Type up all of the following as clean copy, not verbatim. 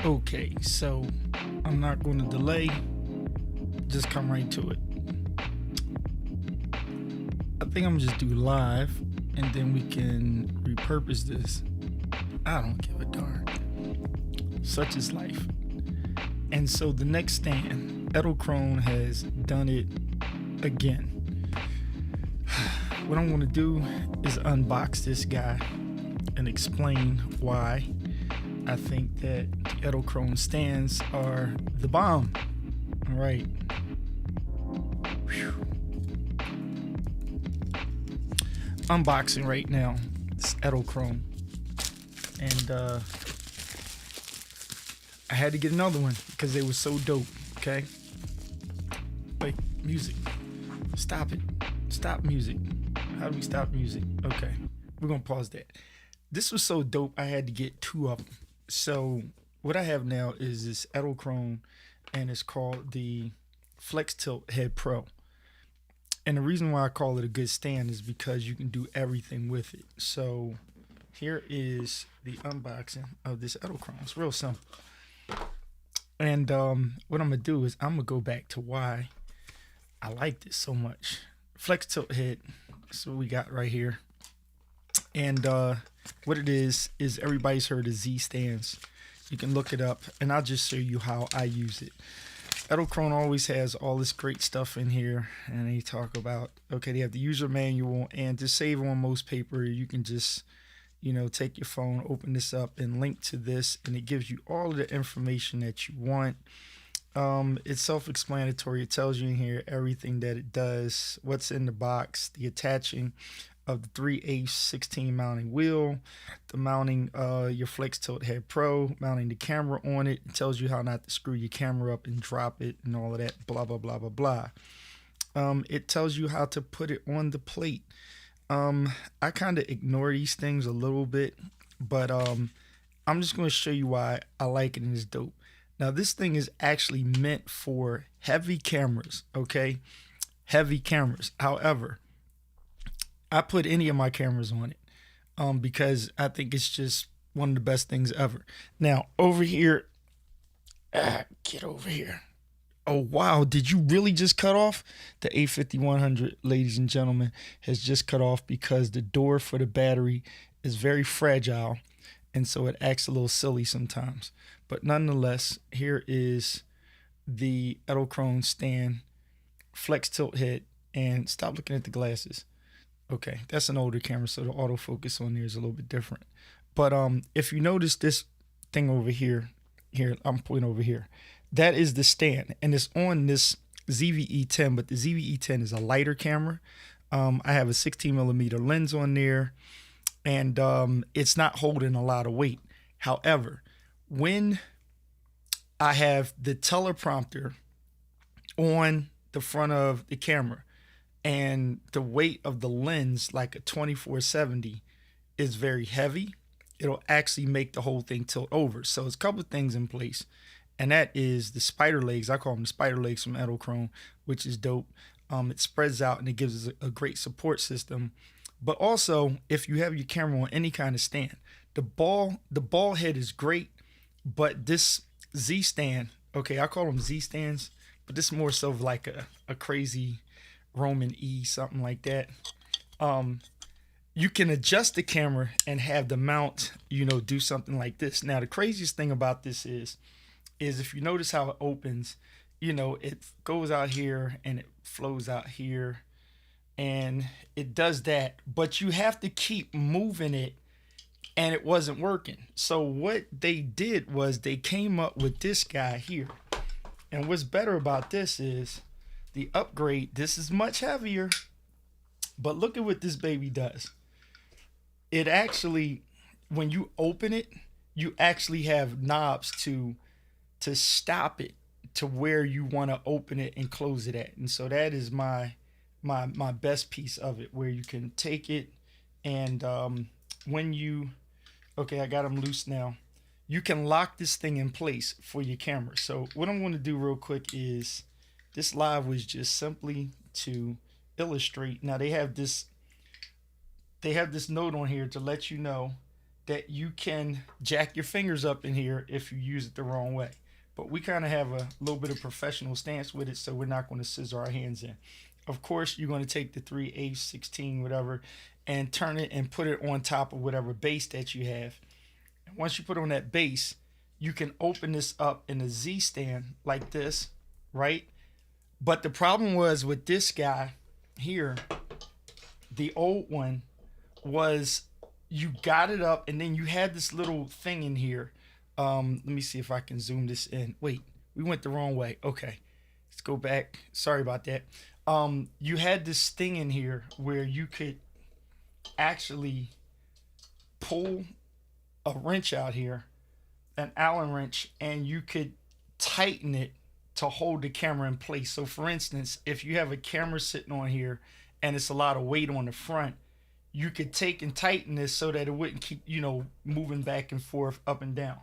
Okay, so I'm not going to delay, just come right to it. I think I'm gonna just do live and then we can repurpose this. I don't give a darn. Such is life. And so the next stand, Edelkrone has done it again. What I'm gonna do is unbox this guy and explain why I think that the Edelkrone stands are the bomb. All right. Whew. Unboxing right now. This Edelkrone, and I had to get another one because they were so dope. Okay. Wait, music. Stop it. Stop music. How do we stop music? Okay, we're gonna pause that. This was so dope. I had to get two of them. So what I have now is this Edelkrone, and it's called the Flextilt Head Pro. And the reason why I call it a good stand is because you can do everything with it. So here is the unboxing of this Edelkrone. It's real simple. And what I'm gonna do is I'm gonna go back to why I like this so much. Flextilt head. That's what we got right here. And what it is everybody's heard of Z stands. You can look it up, and I'll just show you how I use it. Edelkrone always has all this great stuff in here, and they talk about, okay, they have the user manual, and to save on most paper, you can just, take your phone, open this up, and link to this, and it gives you all of the information that you want. It's self-explanatory. It tells you in here everything that it does, what's in the box, the attaching of the 3/8 mounting wheel, the mounting your Flextilt Head Pro, mounting the camera on it. It tells you how not to screw your camera up and drop it and all of that, blah, blah, blah, blah, blah. It tells you how to put it on the plate. I kind of ignore these things a little bit, but I'm just going to show you why I like it and it's dope. Now, this thing is actually meant for heavy cameras, okay? Heavy cameras. However, I put any of my cameras on it because I think it's just one of the best things ever. Now, over here, get over here. Oh, wow. Did you really just cut off? The A5100, ladies and gentlemen, has just cut off because the door for the battery is very fragile. And so it acts a little silly sometimes. But nonetheless, here is the Edelkrone stand, Flextilt head, and stop looking at the glasses. Okay, that's an older camera, so the autofocus on there is a little bit different. But if you notice this thing over here, I'm pointing over here, that is the stand, and it's on this ZVE10, but the ZVE10 is a lighter camera. I have a 16mm lens on there, and it's not holding a lot of weight. However, when I have the teleprompter on the front of the camera and the weight of the lens, like a 2470, is very heavy, it'll actually make the whole thing tilt over. So it's a couple of things in place, and that is the spider legs. I call them the spider legs from Edelkrone, which is dope. It spreads out and it gives us a great support system. But also, if you have your camera on any kind of stand, the ball head is great, but this Z stand, okay, I call them Z stands, but this is more so like a crazy Roman E, something like that. You can adjust the camera and have the mount, do something like this. Now, the craziest thing about this is if you notice how it opens, it goes out here and it flows out here, and it does that, but you have to keep moving it, and it wasn't working. So what they did was they came up with this guy here. And what's better about this is the upgrade. This is much heavier, but look at what this baby does. It actually, when you open it, you actually have knobs to stop it to where you want to open it and close it at. And so that is my best piece of it, where you can take it and when you, okay, I got them loose now, you can lock this thing in place for your camera. So what I'm going to do real quick is, this live was just simply to illustrate. Now they have this note on here to let you know that you can jack your fingers up in here if you use it the wrong way. But we kind of have a little bit of professional stance with it, so we're not going to scissor our hands in. Of course, you're going to take the 3/8, 16, whatever, and turn it and put it on top of whatever base that you have. And once you put on that base, you can open this up in a Z stand like this, right? But the problem was with this guy here, the old one, was you got it up and then you had this little thing in here. Let me see if I can zoom this in. Wait, we went the wrong way. Okay, let's go back. Sorry about that. You had this thing in here where you could actually pull a wrench out here, an Allen wrench, and you could tighten it to hold the camera in place. So for instance, if you have a camera sitting on here and it's a lot of weight on the front, you could take and tighten this so that it wouldn't keep, moving back and forth, up and down.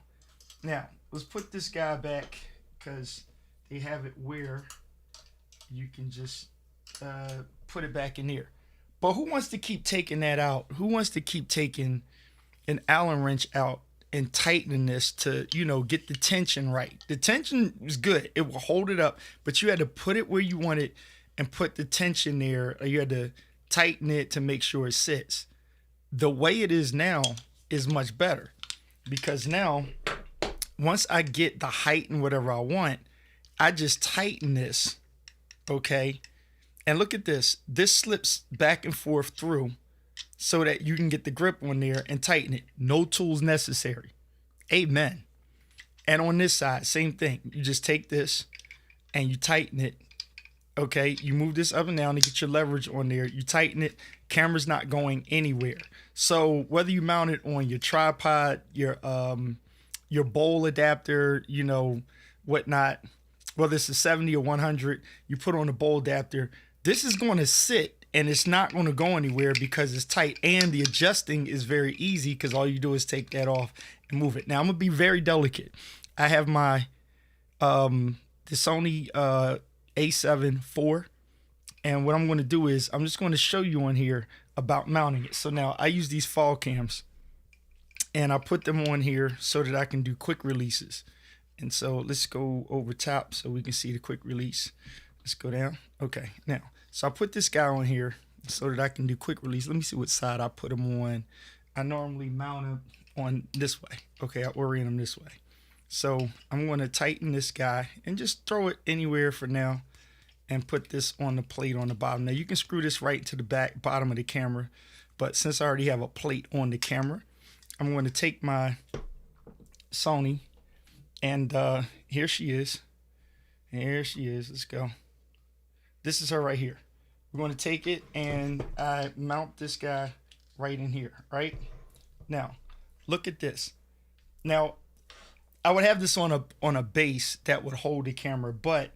Now, let's put this guy back because they have it where you can just put it back in here. But who wants to keep taking that out? Who wants to keep taking an Allen wrench out and tightening this to, get the tension right? The tension is good. It will hold it up, but you had to put it where you want it and put the tension there. Or you had to tighten it to make sure it sits. The way it is now is much better because now, once I get the height and whatever I want, I just tighten this, okay? And look at this. This slips back and forth through so that you can get the grip on there and tighten it. No tools necessary. Amen. And on this side, same thing. You just take this and you tighten it. Okay, you move this up and down to get your leverage on there. You tighten it. Camera's not going anywhere. So whether you mount it on your tripod, your bowl adapter, whatnot, whether it's a 70 or 100, you put on a bowl adapter. This is going to sit and it's not going to go anywhere because it's tight, and the adjusting is very easy because all you do is take that off and move it. Now I'm gonna be very delicate. I have my the Sony A7 IV, and what I'm going to do is I'm just going to show you on here about mounting it. So now I use these fall cams and I put them on here so that I can do quick releases. And so let's go over top so we can see the quick release. Let's go down. Okay, now, so I put this guy on here so that I can do quick release. Let me see what side I put him on. I normally mount him on this way. Okay, I orient him this way. So I'm going to tighten this guy and just throw it anywhere for now and put this on the plate on the bottom. Now you can screw this right to the bottom of the camera, but since I already have a plate on the camera, I'm going to take my Sony, and here she is. Here she is. Let's go. This is her right here. We're going to take it and I mount this guy right in here, right? Now, look at this. Now, I would have this on a base that would hold the camera, but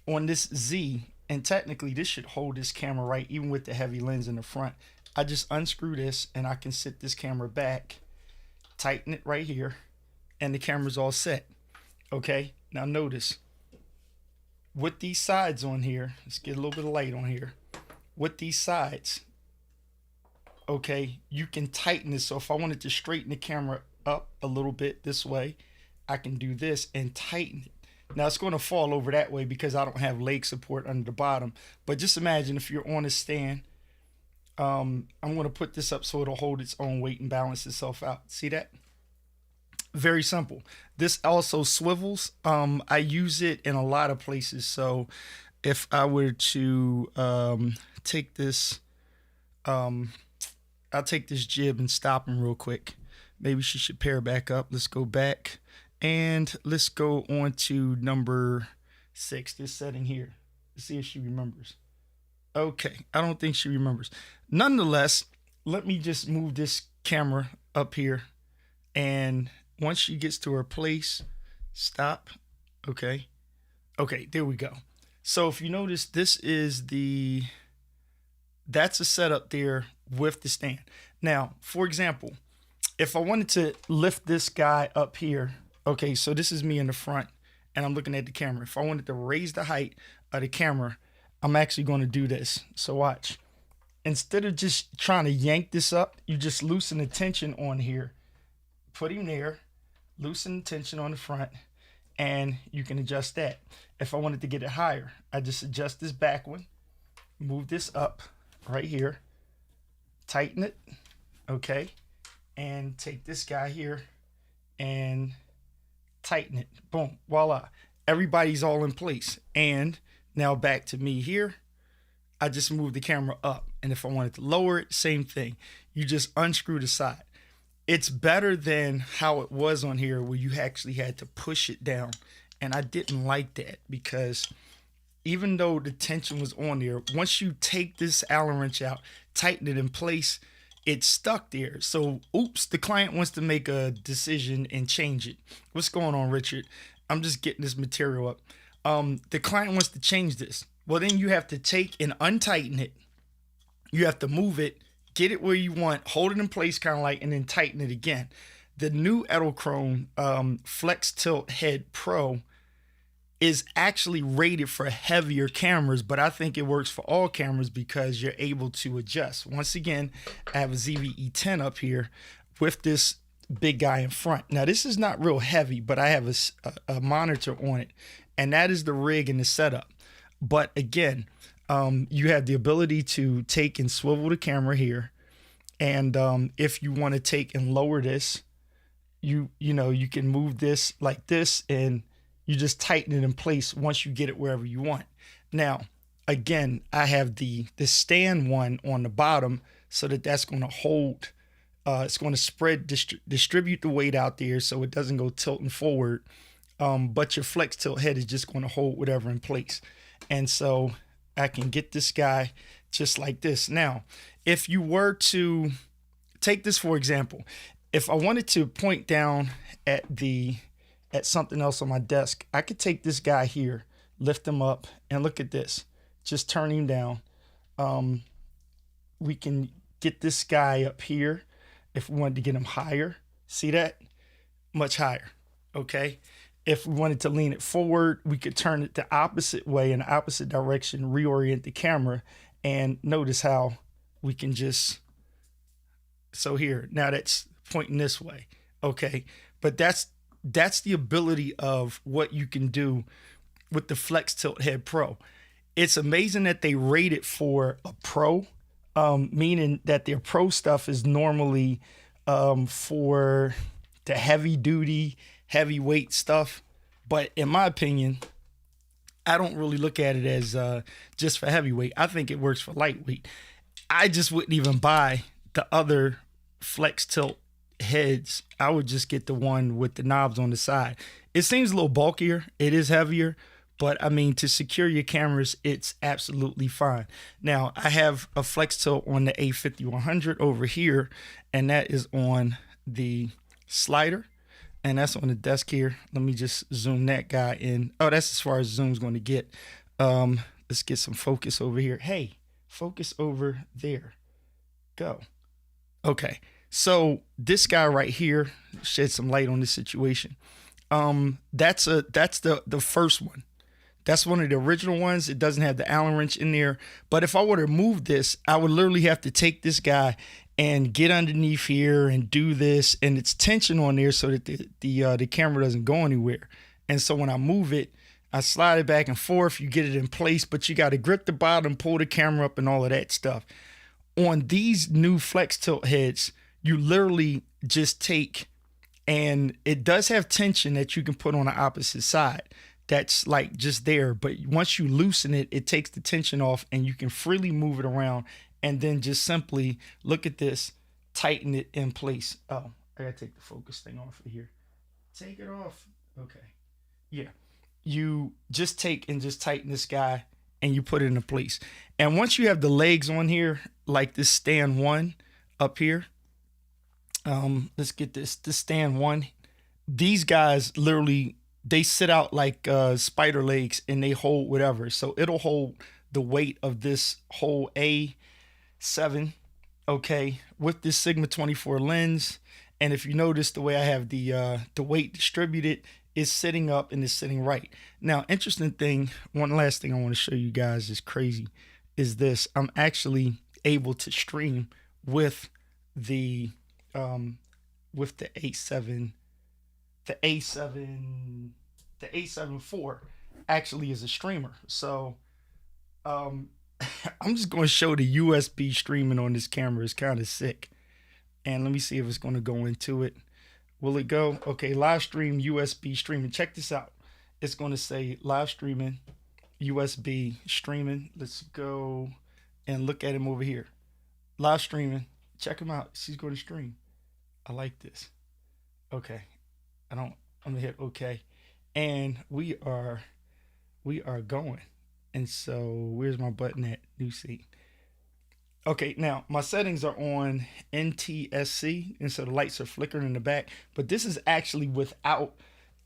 on this Z, and technically this should hold this camera right, even with the heavy lens in the front. I just unscrew this and I can sit this camera back, tighten it right here, and the camera's all set. Okay, now notice, with these sides on here, let's get a little bit of light on here. With these sides, okay, you can tighten this. So if I wanted to straighten the camera up a little bit this way, I can do this and tighten it. Now it's going to fall over that way because I don't have leg support under the bottom. But just imagine if you're on a stand, I'm going to put this up so it'll hold its own weight and balance itself out. See that? Very simple. This also swivels. I use it in a lot of places. So if I were to take this, I'll take this jib and stop him real quick. Maybe she should pair back up. Let's go back and let's go on to number 6, this setting here. Let's see if she remembers. Okay, I don't think she remembers. Nonetheless, let me just move this camera up here, and once she gets to her place, stop. Okay, there we go. So if you notice, this is that's a setup there with the stand. Now, for example, if I wanted to lift this guy up here, okay, so this is me in the front and I'm looking at the camera. If I wanted to raise the height of the camera, I'm actually going to do this. So watch. Instead of just trying to yank this up, you just loosen the tension on here put him there, loosen the tension on the front, and you can adjust that. If I wanted to get it higher, I just adjust this back one, move this up right here, tighten it, okay, and take this guy here and tighten it. Boom, voila. Everybody's all in place. And now back to me here. I just move the camera up. And if I wanted to lower it, same thing. You just unscrew the side. It's better than how it was on here where you actually had to push it down. And I didn't like that because even though the tension was on there, once you take this Allen wrench out, tighten it in place, it's stuck there. So, oops, the client wants to make a decision and change it. What's going on, Richard? I'm just getting this material up. The client wants to change this. Well, then you have to take and untighten it. You have to move it, get it where you want, hold it in place kind of like, and then tighten it again. The new Edelkrone Flextilt Head Pro is actually rated for heavier cameras, but I think it works for all cameras because you're able to adjust. Once again, I have a ZV-E10 up here with this big guy in front. Now, this is not real heavy, but I have a monitor on it, and that is the rig and the setup. But again, you have the ability to take and swivel the camera here, and if you want to take and lower this, you can move this like this, and you just tighten it in place once you get it wherever you want. Now, again, I have the stand one on the bottom so that's going to hold, it's going to spread, distribute the weight out there so it doesn't go tilting forward. But your flex tilt head is just going to hold whatever in place. And so I can get this guy just like this. Now, if you were to take this, for example, if I wanted to point down at something else on my desk, I could take this guy here, lift him up, and look at this. Just turn him down. We can get this guy up here if we wanted to get him higher. See that? Much higher. Okay. If we wanted to lean it forward, we could turn it the opposite way in the opposite direction, reorient the camera, and notice how we can just, so here, now that's pointing this way. Okay. But that's the ability of what you can do with the Flextilt Head Pro. It's amazing that they rate it for a pro, meaning that their pro stuff is normally for the heavy duty, heavyweight stuff. But in my opinion, I don't really look at it as just for heavyweight. I think it works for lightweight. I just wouldn't even buy the other Flextilt heads. I would just get the one with the knobs on the side. It seems a little bulkier. It is heavier, but I mean, to secure your cameras, it's absolutely fine. Now, I have a Flextilt on the A5100 over here, and that is on the slider, and that's on the desk here. Let me just zoom that guy in. Oh, that's as far as zoom's going to get. Let's get some focus over here. Hey, focus over there. Go. Okay. So this guy right here shed some light on this situation. That's the first one. That's one of the original ones. It doesn't have the Allen wrench in there. But if I were to move this, I would literally have to take this guy and get underneath here and do this, and it's tension on there so that the camera doesn't go anywhere. And so when I move it, I slide it back and forth. You get it in place, but you got to grip the bottom, pull the camera up, and all of that stuff. On these new Flextilt heads, you literally just take, and it does have tension that you can put on the opposite side. That's like just there. But once you loosen it, it takes the tension off and you can freely move it around and then just simply look at this, tighten it in place. Oh, I gotta take the focus thing off of here. Take it off. Okay. Yeah. You just take and just tighten this guy and you put it into place. And once you have the legs on here, like this stand one up here, let's get this stand one. These guys literally, they sit out like spider legs and they hold whatever. So it'll hold the weight of this whole A7, okay, with this Sigma 24 lens. And if you notice the way I have the weight distributed, is sitting up and is sitting right. Now, interesting thing, one last thing I want to show you guys is crazy, is this. I'm actually able to stream with the with the A7, the A7, the A7 IV actually is a streamer. So um, I'm just going to show the USB streaming on this camera. It's kind of sick. And let me see if it's going to go into it. Will it go? Okay, live stream USB streaming. Check this out. It's going to say live streaming USB streaming. Let's go and look at him over here. Live streaming. Check him out. She's going to stream. I like this. Okay. I'm gonna hit okay. And we are going. And so where's my button at? New seat. Okay, now my settings are on NTSC, and so the lights are flickering in the back. But this is actually without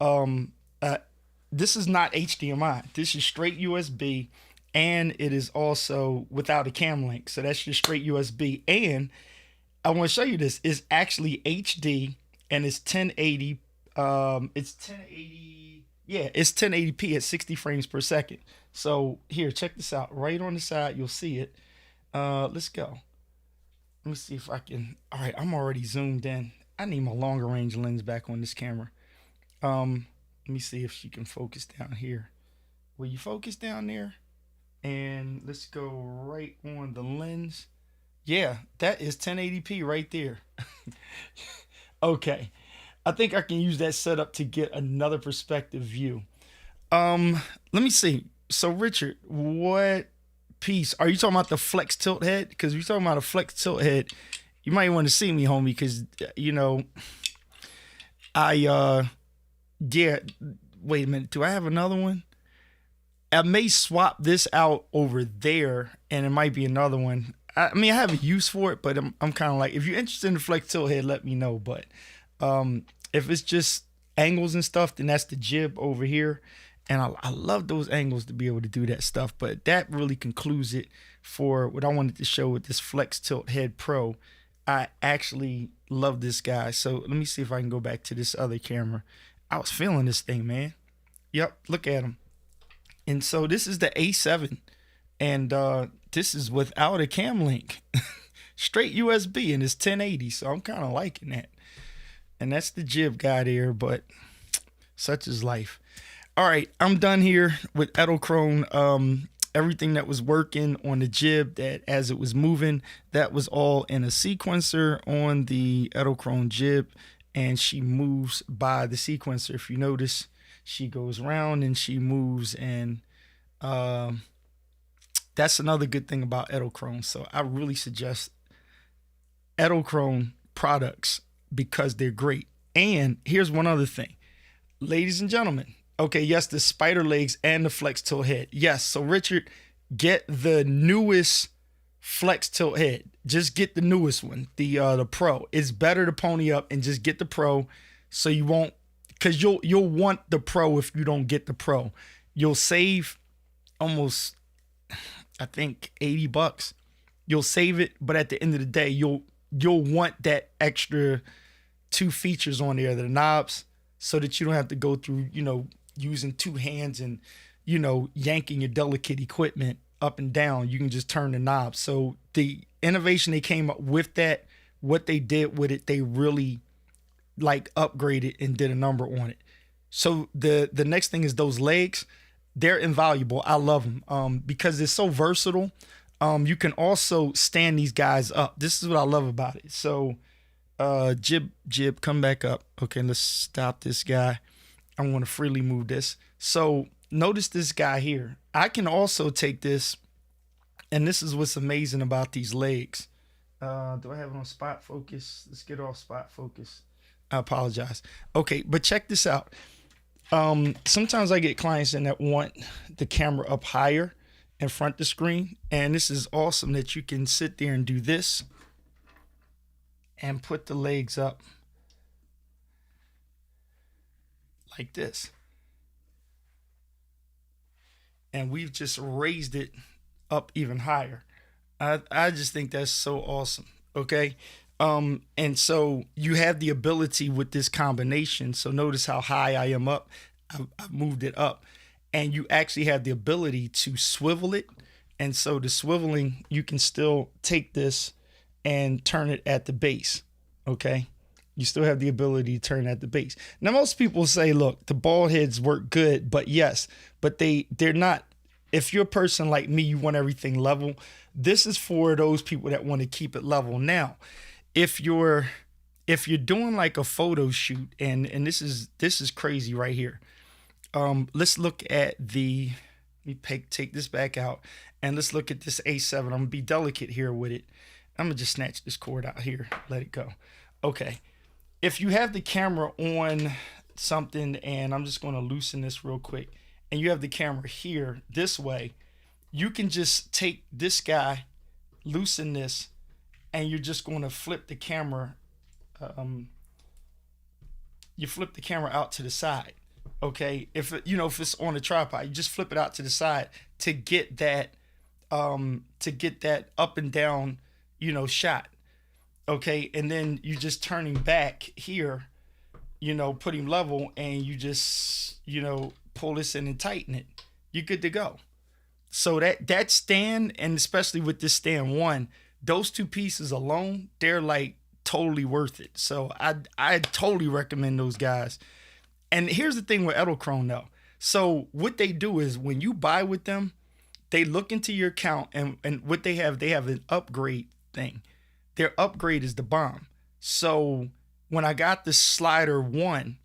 um this is not HDMI. This is straight USB, and it is also without a cam link. So that's just straight USB. And I want to show you this. It's actually HD, and it's 1080. It's 1080. Yeah, it's 1080p at 60 frames per second. So here, check this out. Right on the side, you'll see it. Let's go. Let me see if I can. All right, I'm already zoomed in. I need my longer range lens back on this camera. Let me see if she can focus down here. Will you focus down there? And let's go right on the lens. Yeah, that is 1080p right there. Okay. I think I can use that setup to get another perspective view. Let me see. So Richard, what piece are you talking about? The Flextilt head? Because if you're talking about a Flextilt head, you might want to see me, homie, because yeah. Wait a minute. Do I have another one? I may swap this out over there, and it might be another one. I mean, I have a use for it, but I'm kind of like, if you're interested in the Flextilt head, let me know. But if it's just angles and stuff, then that's the jib over here. And I love those angles to be able to do that stuff. But that really concludes it for what I wanted to show with this Flextilt Head Pro. I actually love this guy. So let me see if I can go back to this other camera. I was feeling this thing, man. Yep, look at him. And so this is the A7. And this is without a cam link. Straight USB, and it's 1080. So I'm kind of liking that. And that's the jib guy there, but such is life. All right, I'm done here with Edelkrone. Everything that was working on the jib, that as it was moving, that was all in a sequencer on the Edelkrone jib, and she moves by the sequencer. If you notice, she goes around and she moves, and that's another good thing about Edelkrone. So I really suggest Edelkrone products because they're great. And here's one other thing, ladies and gentlemen. Okay, yes, the spider legs and the Flextilt head. Yes, so Richard, get the newest Flextilt head. Just get the newest one, the Pro. It's better to pony up and just get the Pro, so you won't, because you'll want the Pro if you don't get the Pro. You'll save almost, I think, $80. You'll save it, but at the end of the day, you'll want that extra 2 features on there, the knobs, so that you don't have to go through, using 2 hands and, yanking your delicate equipment up and down. You can just turn the knob. So the innovation they came up with, that, what they did with it, they really upgraded and did a number on it. So the next thing is those legs. They're invaluable. I love them because they're so versatile. You can also stand these guys up. This is what I love about it. So jib, come back up. Okay, let's stop this guy. I want to freely move this. So notice this guy here. I can also take this, and this is what's amazing about these legs. Do I have it on spot focus? Let's get off spot focus. I apologize. Okay, but check this out. Sometimes I get clients in that want the camera up higher in front of the screen, and this is awesome that you can sit there and do this and put the legs up like this. And we've just raised it up even higher. I just think that's so awesome. Okay. And so you have the ability with this combination. So notice how high I am up. I've moved it up, and you actually have the ability to swivel it. And so the swiveling, you can still take this and turn it at the base. Okay. You still have the ability to turn at the base. Now, most people say, look, the ball heads work good, but yes, but they're not. If you're a person like me, you want everything level. This is for those people that want to keep it level. Now, if you're doing like a photo shoot, and this is crazy right here. Let's look at the. Let me take this back out, and let's look at this A7. I'm gonna be delicate here with it. I'm gonna just snatch this cord out here, let it go. Okay, if you have the camera on something, and I'm just gonna loosen this real quick, and you have the camera here this way, you can just take this guy, loosen this, and you're just gonna flip the camera. You flip the camera out to the side. Okay, if it's on a tripod, you just flip it out to the side to get that up and down, shot. Okay, and then you just turn him back here, put him level, and you just pull this in and tighten it. You're good to go. So that stand, and especially with this stand one, those two pieces alone, they're like totally worth it. So I totally recommend those guys. And here's the thing with Edelkrone though. So what they do is when you buy with them, they look into your account, and what they have an upgrade thing. Their upgrade is the bomb. So when I got the slider one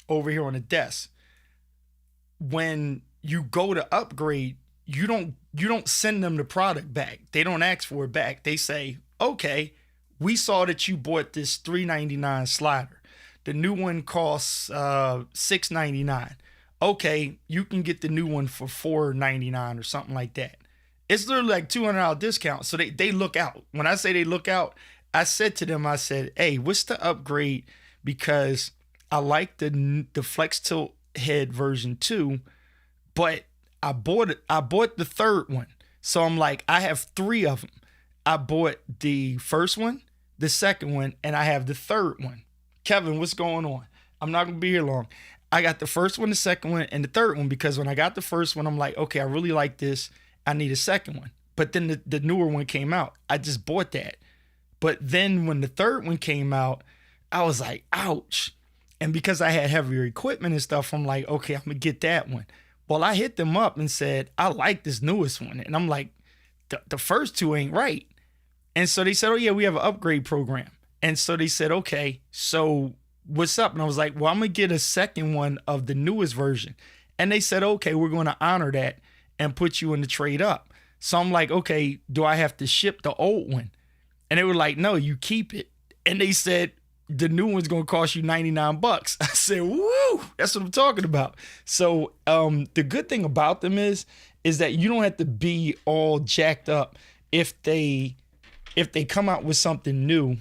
over here on the desk, when you go to upgrade, you don't send them the product back. They don't ask for it back. They say, okay, we saw that you bought this $3.99 slider. The new one costs $6.99. Okay, you can get the new one for $4.99 or something like that. It's literally like $200 discount. So they look out. When I say they look out, I said to them, I said, hey, what's the upgrade? Because I like the Flextilt head version 2, but I bought the third one. So I'm like, I have 3 of them. I bought the first one, the second one, and I have the third one. Kevin, what's going on? I'm not going to be here long. I got the first one, the second one, and the third one, because when I got the first one, I'm like, okay, I really like this. I need a second one. But then the newer one came out. I just bought that. But then when the third one came out, I was like, ouch. And because I had heavier equipment and stuff, I'm like, okay, I'm going to get that one. Well, I hit them up and said, I like this newest one. And I'm like, the first 2 ain't right. And so they said, oh, yeah, we have an upgrade program. And so they said, okay, so what's up? And I was like, well, I'm going to get a second one of the newest version. And they said, okay, we're going to honor that and put you in the trade up. So I'm like, okay, do I have to ship the old one? And they were like, no, you keep it. And they said, the new one's going to cost you $99. I said, woo, that's what I'm talking about. So the good thing about them is that you don't have to be all jacked up if they come out with something new.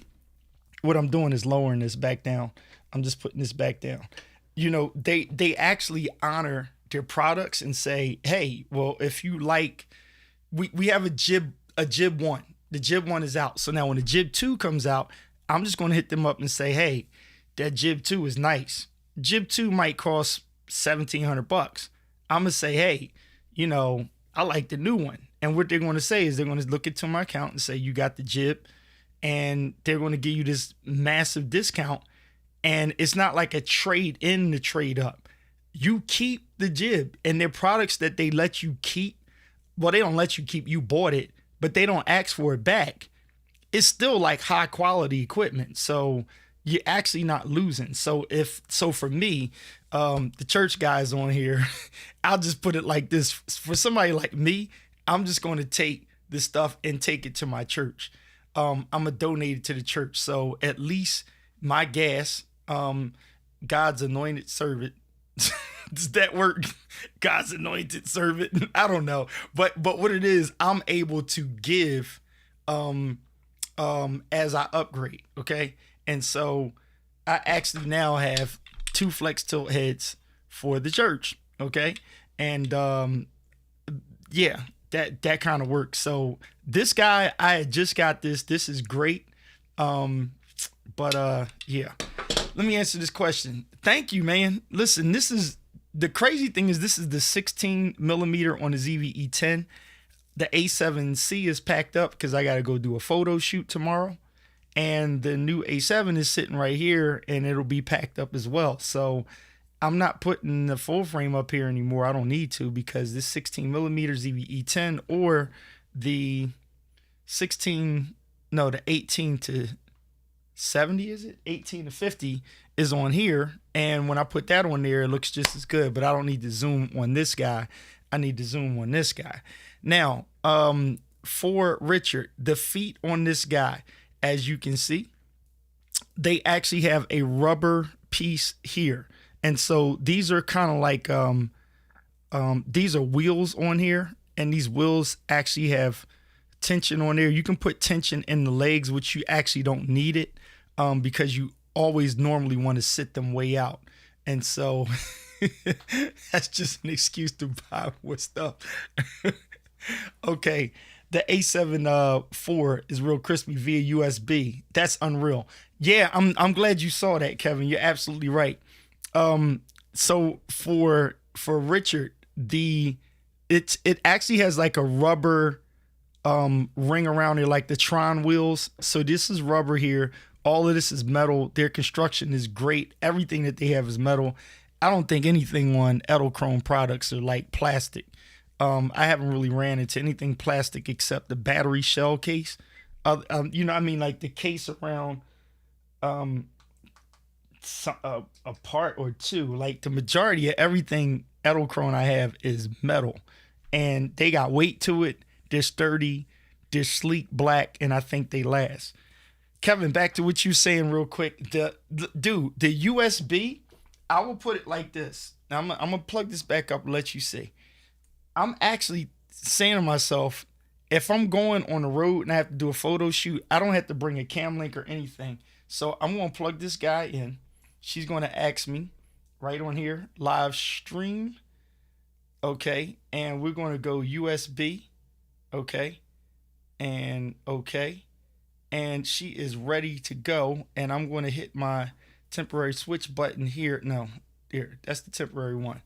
What I'm doing is lowering this back down. I'm just putting this back down. They actually honor their products and say, hey, well, if you like, we have a jib 1. The jib 1 is out. So now when the jib 2 comes out, I'm just going to hit them up and say, hey, that jib 2 is nice. Jib 2 might cost $1,700. I'm going to say, hey, I like the new one. And what they're going to say is they're going to look into my account and say, you got the jib. And they're going to give you this massive discount. And it's not like a trade in the trade up. You keep the jib, and their products that they let you keep. Well, they don't let you keep. You bought it, but they don't ask for it back. It's still like high quality equipment. So you're actually not losing. So for me, the church guys on here, I'll just put it like this. For somebody like me, I'm just going to take this stuff and take it to my church. I'm going to donate it to the church. So at least my gas, God's anointed servant. Does that work? God's anointed servant. I don't know. But what it is, I'm able to give as I upgrade. Okay. And so I actually now have 2 Flextilt heads for the church. Okay. And yeah, that kind of works. So this guy, I just got this. This is great. But yeah, let me answer this question. Thank you, man. Listen, this is the crazy thing is this is the 16 millimeter on the ZVE10. The A7C is packed up because I got to go do a photo shoot tomorrow. and the new A7 is sitting right here, and it'll be packed up as well. So I'm not putting the full frame up here anymore. I don't need to, because this 16 millimeters EVE10 or the 16, no, the 18 to 70, is it 18 to 50 is on here, and when I put that on there, it looks just as good. But I don't need to zoom on this guy. I need to zoom on this guy. Now, for Richard, the feet on this guy, as you can see, they actually have a rubber piece here, and so these are kind of like these are wheels on here, and these wheels actually have tension on there. You can put tension in the legs, which you actually don't need it, because you always normally want to sit them way out. And so that's just an excuse to buy more stuff. Okay, the A7 IV is real crispy via USB. That's unreal. Yeah, I'm glad you saw that, Kevin. You're absolutely right. So for Richard, it actually has like a rubber ring around it, like the Tron wheels. So this is rubber here. All of this is metal. Their construction is great. Everything that they have is metal. I don't think anything on Edelkrone products are like plastic. I haven't really ran into anything plastic except the battery shell case. You know what I mean? Like the case around a part or two. Like the majority of everything Edelkrone I have is metal. And they got weight to it. They're sturdy. They're sleek black. And I think they last. Kevin, back to what you saying real quick. The USB, I will put it like this. Now, I'm going to plug this back up and let you see. I'm actually saying to myself, if I'm going on the road and I have to do a photo shoot, I don't have to bring a cam link or anything. So I'm going to plug this guy in. She's going to ask me right on here, live stream. Okay. And we're going to go USB. Okay. And okay. And she is ready to go. And I'm going to hit my temporary switch button here. No, here, that's the temporary one.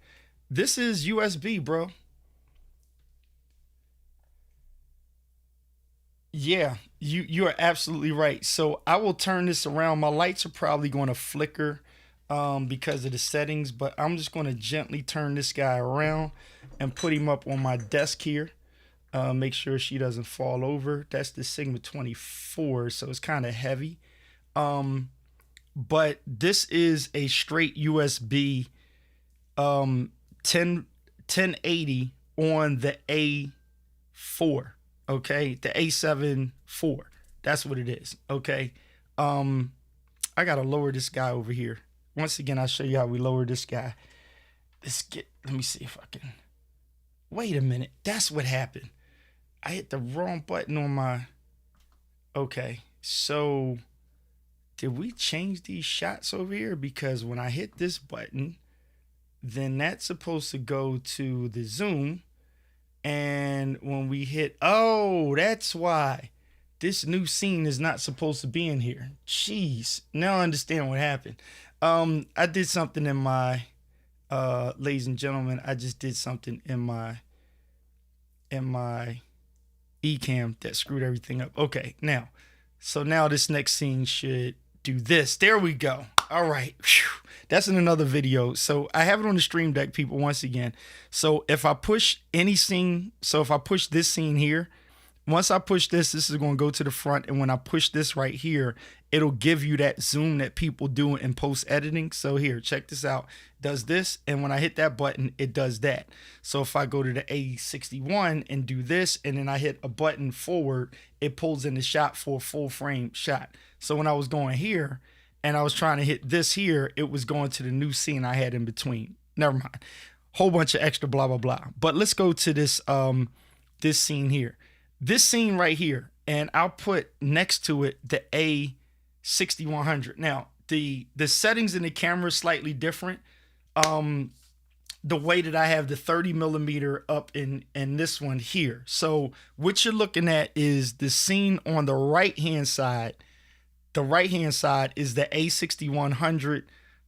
This is USB, bro. Yeah, you are absolutely right. So I will turn this around. My lights are probably going to flicker because of the settings, but I'm just going to gently turn this guy around and put him up on my desk here. Make sure she doesn't fall over. That's the Sigma 24, so it's kind of heavy. But this is a straight USB 1080 on the A4. Okay, the A7 IV. That's what it is. Okay. I gotta lower this guy over here. Once again, I'll show you how we lower this guy. Let me see if I can. Wait a minute. That's what happened. I hit the wrong button on my. Okay. So did we change these shots over here? Because when I hit this button, then that's supposed to go to the zoom. And when we hit, oh, that's why this new scene is not supposed to be in here. Jeez, now I understand what happened. I did something in my, ladies and gentlemen, I just did something in my eCam that screwed everything up. Okay, now this next scene should do this. There we go. All right. Whew. That's in another video. So I have it on the stream deck, people, once again. So if I push any scene, so if I push this scene here, once I push this is going to go to the front. And when I push this right here, it'll give you that zoom that people do in post editing. So here, check this out. It does this. And when I hit that button, it does that. So if I go to the A61 and do this, and then I hit a button forward, it pulls in the shot for a full frame shot. So when I was going here, and I was trying to hit this here, it was going to the new scene I had in between. Never mind. Whole bunch of extra blah, blah, blah. But let's go to this this scene here. This scene right here. And I'll put next to it the A6100. Now, the settings in the camera is slightly different. The way that I have the 30 millimeter up in this one here. So what you're looking at is the scene on the right-hand side. The right-hand side is the A6100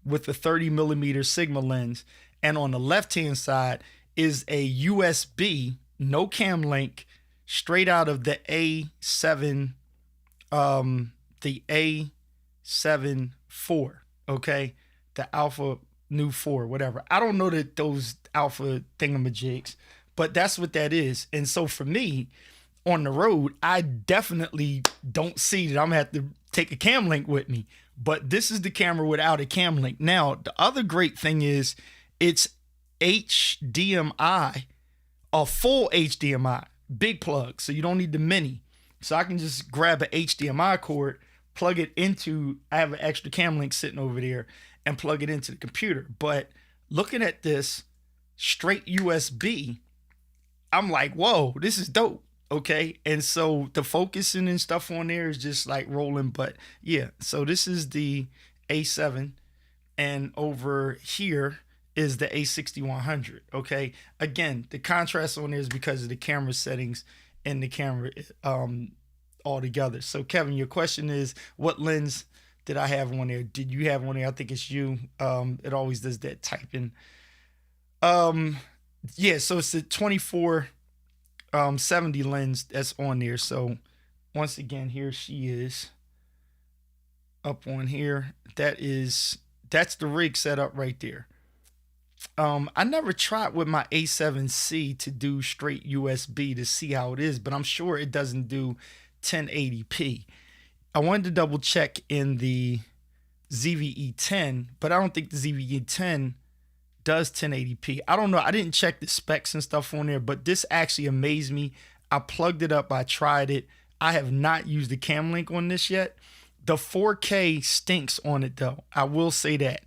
with the 30 millimeter Sigma lens. And on the left-hand side is a USB, no cam link, straight out of the A7 the A7 IV, okay? The Alpha New 4, whatever. I don't know that those Alpha thingamajigs, but that's what that is. And so for me, on the road, I definitely don't see that I'm gonna have to take a cam link with me. But this is the camera without a cam link. Now, the other great thing is it's HDMI, a full HDMI, big plug. So you don't need the mini. So I can just grab an HDMI cord, plug it into, I have an extra cam link sitting over there, and plug it into the computer. But looking at this straight USB, I'm like, whoa, this is dope. Okay. And so the focusing and stuff on there is just like rolling. But yeah, so this is the A7, and over here is the A6100. Okay. Again, the contrast on there is because of the camera settings and the camera all together. So Kevin, your question is, what lens did I have on there? Did you have on there? I think it's you. It always does that typing. Yeah, so it's the 24-70 lens that's on there. So once again, here she is up on here. That's the rig setup right there. I never tried with my A7C to do straight USB to see how it is, but I'm sure it doesn't do 1080p. I wanted to double check in the ZVE10, but I don't think the ZVE10 does 1080p. I don't know. I didn't check the specs and stuff on there, but this actually amazed me. I plugged it up. I tried it. I have not used the cam link on this yet. The 4K stinks on it though. I will say that.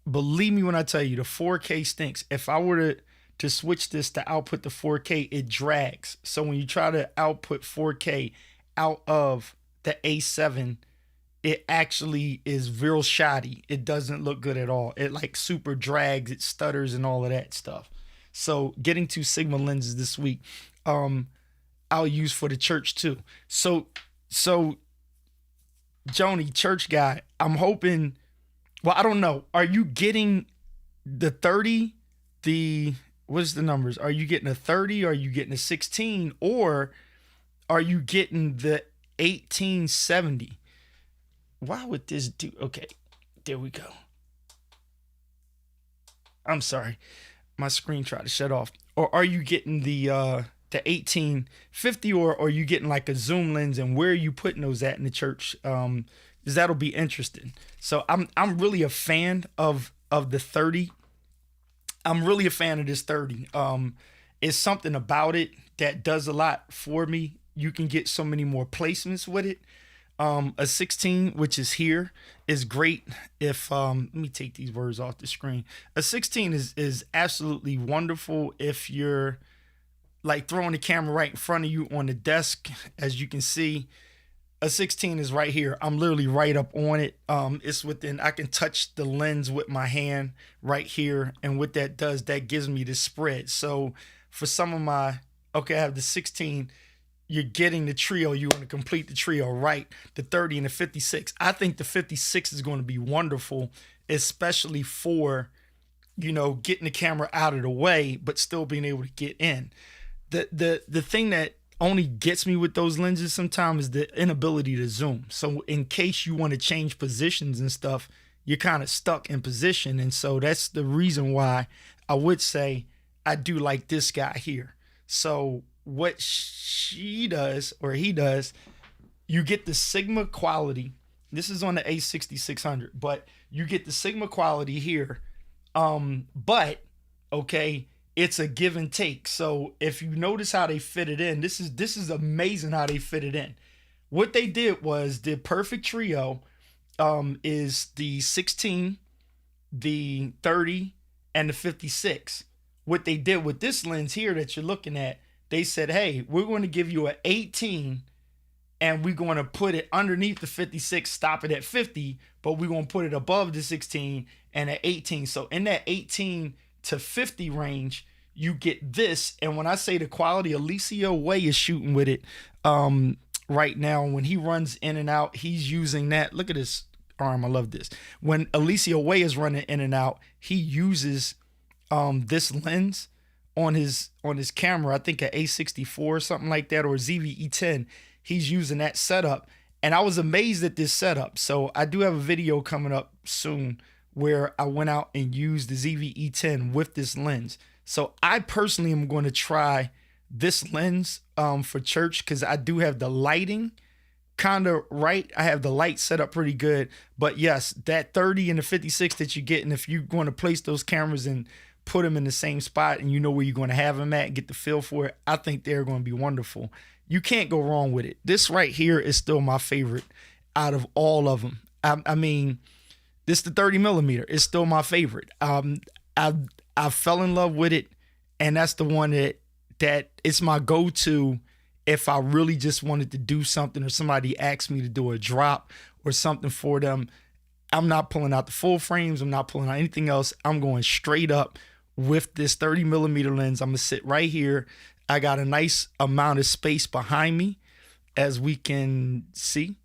Believe me when I tell you, the 4K stinks. If I were to switch this to output the 4K, it drags. So when you try to output 4K out of the A7, it actually is real shoddy. It doesn't look good at all. It like super drags, it stutters and all of that stuff. So getting 2 Sigma lenses this week, I'll use for the church too. So Joni, church guy, I'm hoping, well, I don't know. Are you getting the 30? What is the numbers? Are you getting a 30? Are you getting a 16? Or are you getting the 1870? Why would this do? Okay, there we go. I'm sorry. My screen tried to shut off. Or are you getting the 1850, or are you getting like a zoom lens, and where are you putting those at in the church? Because that'll be interesting. So I'm really a fan of the 30. I'm really a fan of this 30. It's something about it that does a lot for me. You can get so many more placements with it. A 16, which is here, is great. If let me take these words off the screen. A 16 is absolutely wonderful if you're like throwing the camera right in front of you on the desk. As you can see, a 16 is right here. I'm literally right up on it. It's within, I can touch the lens with my hand right here, and what that does, that gives me the spread. So for some of my, okay, I have the 16. You're getting the trio. You want to complete the trio, right? The 30 and the 56. I think the 56 is going to be wonderful, especially for, getting the camera out of the way, but still being able to get in. The thing that only gets me with those lenses sometimes is the inability to zoom. So in case you want to change positions and stuff, you're kind of stuck in position. And so that's the reason why I would say I do like this guy here. So what she does, or he does, you get the Sigma quality. This is on the A6600, but you get the Sigma quality here. But okay, it's a give and take. So if you notice how they fit it in, this is amazing how they fit it in. What they did was the perfect trio is the 16, the 30, and the 56. What they did with this lens here that you're looking at, they said, hey, we're going to give you an 18 and we're going to put it underneath the 56, stop it at 50, but we're going to put it above the 16 and at 18. So in that 18 to 50 range, you get this. And when I say the quality, Alicia Way is shooting with it right now. When he runs in and out, he's using that. Look at his arm. I love this. When Alicia Way is running in and out, he uses this lens on his camera. I think an A64 or something like that, or ZVE10. He's using that setup, And I was amazed at this setup. So I do have a video coming up soon where I went out and used the ZV-E10 with this lens. So I personally am going to try this lens for church, because I do have the lighting kind of right. I have the light set up pretty good. But yes, that 30 and the 56 that you get, and if you're going to place those cameras and put them in the same spot and you know where you're going to have them at and get the feel for it, I think they're going to be wonderful. You can't go wrong with it. This right here is still my favorite out of all of them. I mean, this the 30 millimeter. It's still my favorite. I fell in love with it, and that's the one that it's my go-to if I really just wanted to do something, or somebody asked me to do a drop or something for them. I'm not pulling out the full frames. I'm not pulling out anything else. I'm going straight up with this 30 millimeter lens. I'm going to sit right here. I got a nice amount of space behind me, as we can see.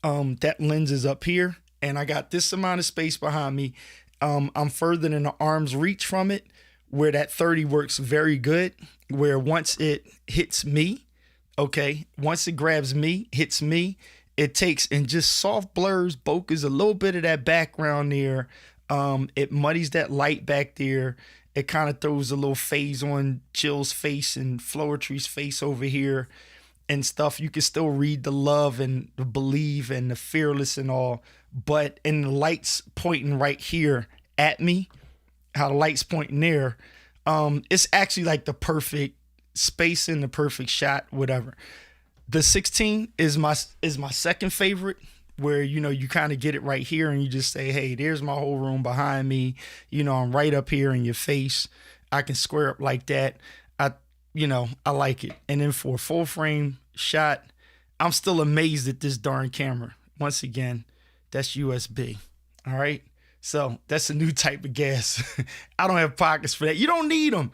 That lens is up here, and I got this amount of space behind me. I'm further than the arm's reach from it, where that 30 works very good, where once it hits me, okay, once it grabs me, hits me, it takes and just soft blurs, bokehs a little bit of that background there. It muddies that light back there. It kind of throws a little phase on Jill's face and Floetry's face over here and stuff. You can still read the love and the believe and the fearless and all, but in the lights pointing right here at me, how the light's pointing there, it's actually like the perfect space and the perfect shot, whatever. The 16 is my second favorite, where, you know, you kind of get it right here and you just say, hey, there's my whole room behind me. You know, I'm right up here in your face. I can square up like that. I like it. And then for a full frame shot, I'm still amazed at this darn camera. Once again, that's USB. All right. So that's a new type of gas. I don't have pockets for that. You don't need them.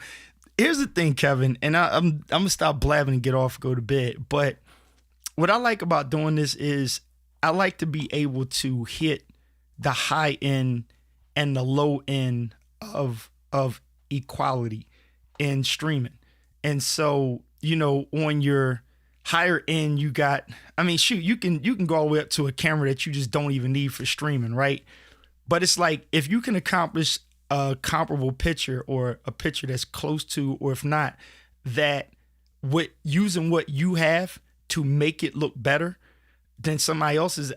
Here's the thing, Kevin, and I'm going to stop blabbing and get off, go to bed. But what I like about doing this is I like to be able to hit the high end and the low end of equality in streaming. And so, you know, on your higher end, you got, I mean, shoot, you can go all the way up to a camera that you just don't even need for streaming, right? But it's like, if you can accomplish a comparable picture, or a picture that's close to, or if not, that with using what you have to make it look better than somebody else's,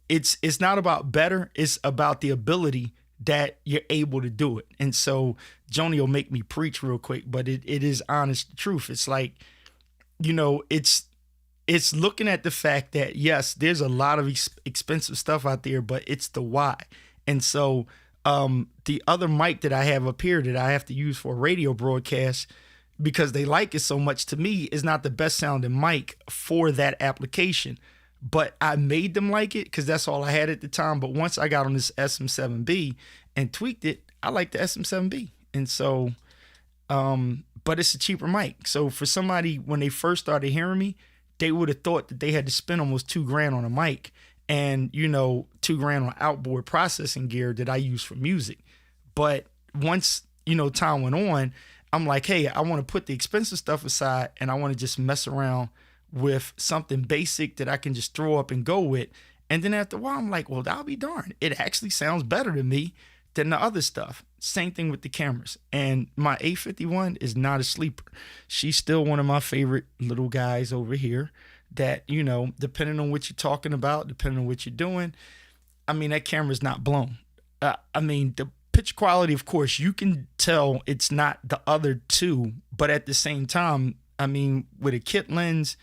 it's not about better, it's about the ability that you're able to do it. And so Joni will make me preach real quick, but it is honest truth. It's like, you know, it's looking at the fact that, yes, there's a lot of expensive stuff out there, but it's the why. And so the other mic that I have up here that I have to use for a radio broadcast, because they like it so much, to me is not the best sounding mic for that application. But I made them like it because that's all I had at the time. But once I got on this SM7B and tweaked it, I like the SM7B. And so, but it's a cheaper mic. So for somebody, when they first started hearing me, they would have thought that they had to spend almost $2,000 on a mic. And, you know, $2,000 on outboard processing gear that I use for music. But once, you know, time went on, I'm like, hey, I want to put the expensive stuff aside and I want to just mess around with something basic that I can just throw up and go with. And then after a while, I'm like, well, I'll be darned. It actually sounds better to me than the other stuff. Same thing with the cameras. And my A51 is not a sleeper. She's still one of my favorite little guys over here that, you know, depending on what you're talking about, depending on what you're doing, I mean, that camera's not blown. I mean, the picture quality, of course, you can tell it's not the other two, but at the same time, I mean, with a kit lens,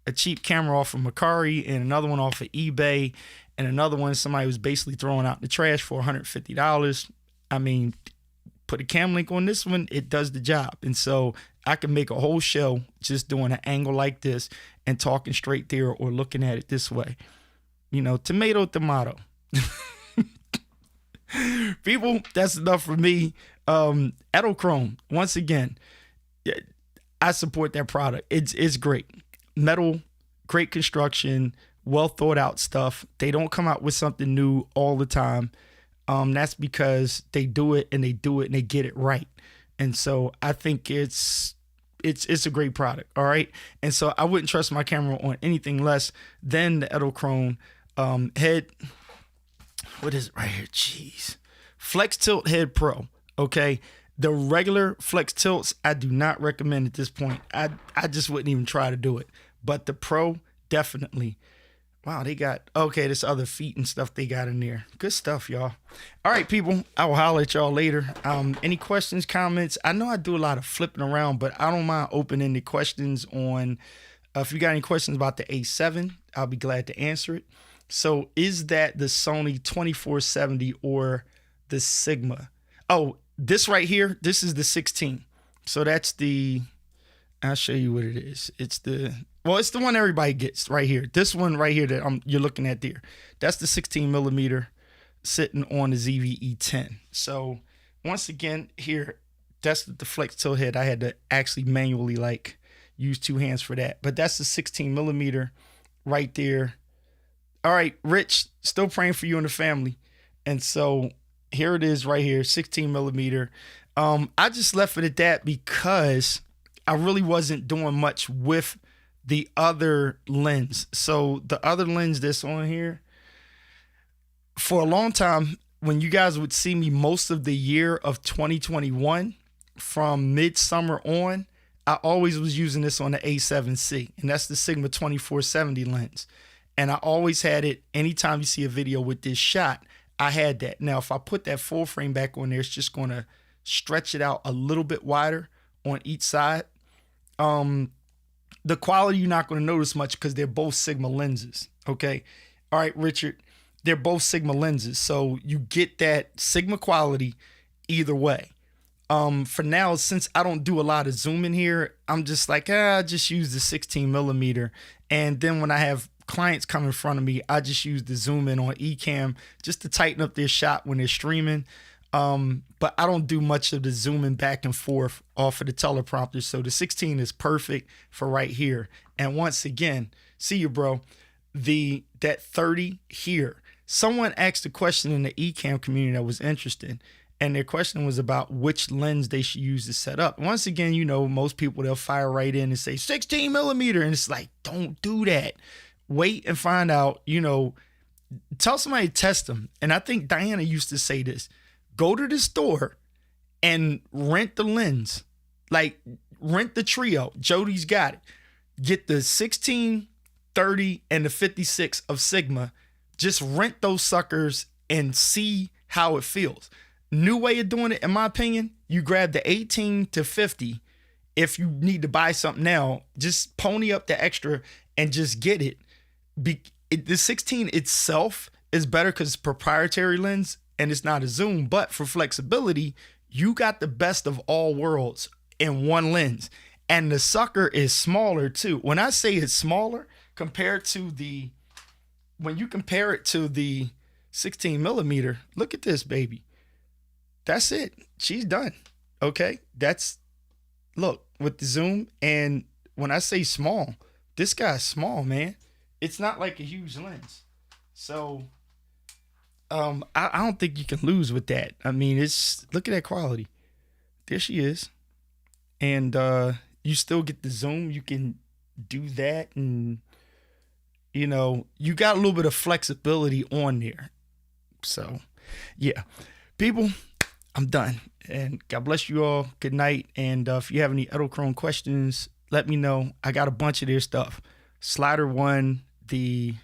a cheap camera off of Macari and another one off of eBay, and another one somebody was basically throwing out in the trash for $150. I mean, put a cam link on this one, it does the job. And so I can make a whole show just doing an angle like this and talking straight there or looking at it this way. You know, tomato. People, that's enough for me. Edelkrone, once again, I support that product. It's great. Metal, great construction, well thought out stuff. They don't come out with something new all the time. That's because they do it and they get it right. And so I think it's it's a great product. All right. And so I wouldn't trust my camera on anything less than the Edelkrone head. What is it right here? Jeez. Flextilt Head Pro. Okay. The regular Flextilts, I do not recommend at this point. I just wouldn't even try to do it. But the Pro, definitely. Wow, they got, okay, this other feet and stuff they got in there. Good stuff, y'all. All right, people, I will holler at y'all later. Any questions, comments? I know I do a lot of flipping around, but I don't mind open-ended questions on, if you got any questions about the A7, I'll be glad to answer it. So is that the Sony 2470 or the Sigma? Oh, this right here, this is the 16. So that's the, I'll show you what it is. It's the, well, it's the one everybody gets right here. This one right here that you're looking at there. That's the 16 millimeter sitting on the ZVE 10. So once again, here, that's the Flextilt head. I had to actually manually like use two hands for that. But that's the 16 millimeter right there. All right, Rich, still praying for you and the family. And so here it is right here, 16 millimeter. I just left it at that because I really wasn't doing much with the other lens. So the other lens that's on here, for a long time, when you guys would see me most of the year of 2021, from midsummer on, I always was using this on the A7C, and that's the Sigma 2470 lens. And I always had it, anytime you see a video with this shot, I had that. Now, if I put that full frame back on there, it's just going to stretch it out a little bit wider on each side. The quality you're not going to notice much because they're both Sigma lenses. Okay. All right, Richard, they're both Sigma lenses. So you get that Sigma quality either way. For now, since I don't do a lot of zoom in here, I'm just like, I just use the 16 millimeter. And then when I have clients come in front of me, I just use the zoom in on Ecamm just to tighten up their shot when they're streaming. But I don't do much of the zooming back and forth off of the teleprompter. So the 16 is perfect for right here. And once again, see you, bro. That 30 here. Someone asked a question in the Ecamm community that was interested. And their question was about which lens they should use to set up. Once again, you know, most people, they'll fire right in and say 16 millimeter. And it's like, don't do that. Wait and find out, you know, tell somebody to test them. And I think Diana used to say this. Go to the store and rent the lens. Like, rent the trio. Jody's got it. Get the 16, 30, and the 56 of Sigma. Just rent those suckers and see how it feels. New way of doing it, in my opinion, you grab the 18 to 50. If you need to buy something now, just pony up the extra and just get it. The 16 itself is better because it's proprietary lens and it's not a zoom, but for flexibility, you got the best of all worlds in one lens. And the sucker is smaller too. When I say it's smaller compared to when you compare it to the 16 millimeter, look at this, baby. That's it. She's done. Okay. Look, with the zoom. And when I say small, this guy's small, man. It's not like a huge lens. So, I don't think you can lose with that. I mean, look at that quality. There she is. And, you still get the zoom. You can do that. And, you know, you got a little bit of flexibility on there. So, yeah. People, I'm done. And God bless you all. Good night. And if you have any Edelkrone questions, let me know. I got a bunch of their stuff. Slider 1, the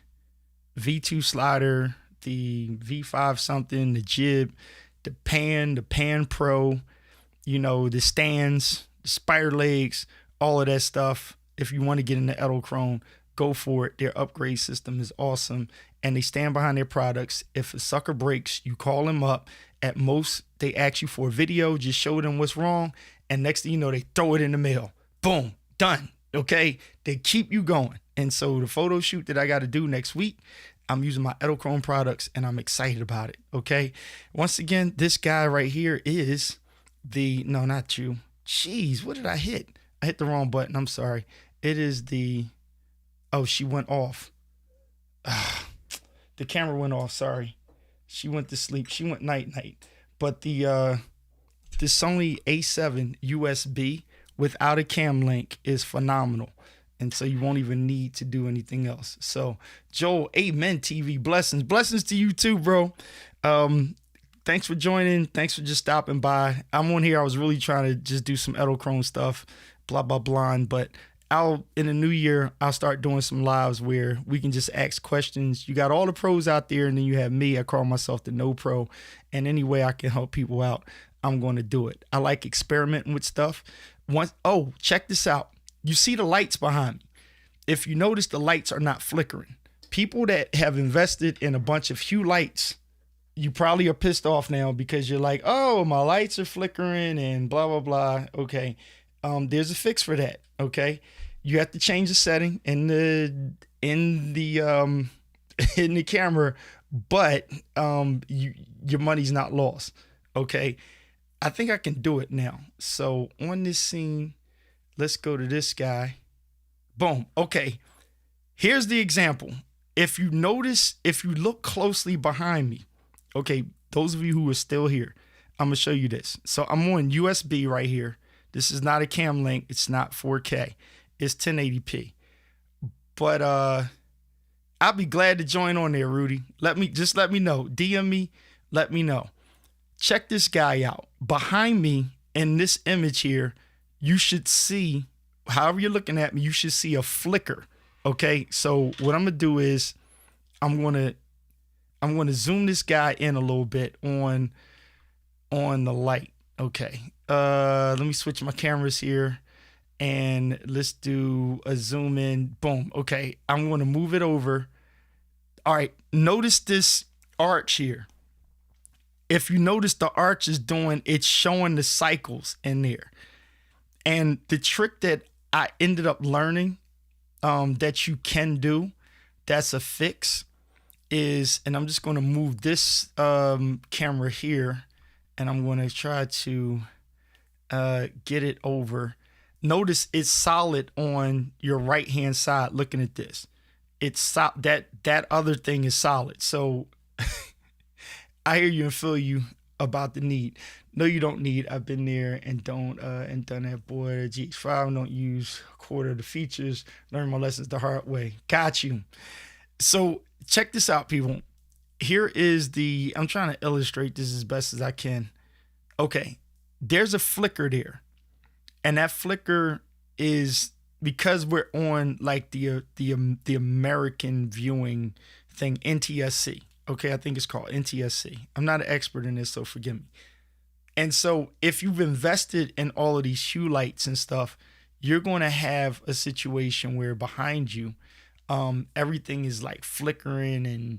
V2 slider, the V5 something, the jib, the pan pro, you know, the stands, the spider legs, all of that stuff. If you want to get into Edelkrone, go for it. Their upgrade system is awesome. And they stand behind their products. If a sucker breaks, you call them up. At most, they ask you for a video, just show them what's wrong. And next thing you know, they throw it in the mail. Boom, done. Okay. They keep you going. And so the photo shoot that I got to do next week, I'm using my Edelkrone products and I'm excited about it. Okay. Once again, this guy right here is no, not you. Jeez, what did I hit? I hit the wrong button. I'm sorry. It is she went off. The camera went off. Sorry. She went to sleep. She went night. But the Sony A7 USB without a cam link is phenomenal. And so you won't even need to do anything else. So Joel, amen, TV, blessings. Blessings to you too, bro. Thanks for joining. Thanks for just stopping by. I'm on here. I was really trying to just do some Edelkrone stuff, blah, blah, blah. But in the new year, I'll start doing some lives where we can just ask questions. You got all the pros out there, and then you have me. I call myself the no pro. And any way I can help people out, I'm going to do it. I like experimenting with stuff. Check this out. You see the lights behind me. If you notice, the lights are not flickering. People that have invested in a bunch of hue lights, you probably are pissed off now because you're like, oh, my lights are flickering and blah, blah, blah. Okay. There's a fix for that. Okay. You have to change the setting in the camera, but your money's not lost. Okay. I think I can do it now. So on this scene, let's go to this guy. Boom. Okay. Here's the example. If you look closely behind me, okay, those of you who are still here, I'm going to show you this. So I'm on USB right here. This is not a cam link. It's not 4K. It's 1080p. But I'll be glad to join on there, Rudy. Let me know. DM me. Let me know. Check this guy out. Behind me in this image here, you should see, however you're looking at me, you should see a flicker. Okay, so what I'm gonna do is I'm gonna zoom this guy in a little bit on the light. Okay, let me switch my cameras here and let's do a zoom in. Boom. Okay, I'm gonna move it over. All right, notice this arch here. If you notice, the arch is it's showing the cycles in there. And the trick that I ended up learning that you can do, that's a fix, is, and I'm just going to move this camera here, and I'm going to try to get it over. Notice it's solid on your right-hand side looking at this. It's that other thing is solid. So I hear you and feel you about the need. No, you don't need. I've been there and done that, boy. The GX5 don't use a quarter of the features. Learn my lessons the hard way. Got you. So check this out, people. Here is I'm trying to illustrate this as best as I can. Okay, there's a flicker there, and that flicker is because we're on like the American viewing thing, NTSC. Okay, I think it's called NTSC. I'm not an expert in this, so forgive me. And so if you've invested in all of these hue lights and stuff, you're going to have a situation where behind you, everything is like flickering, and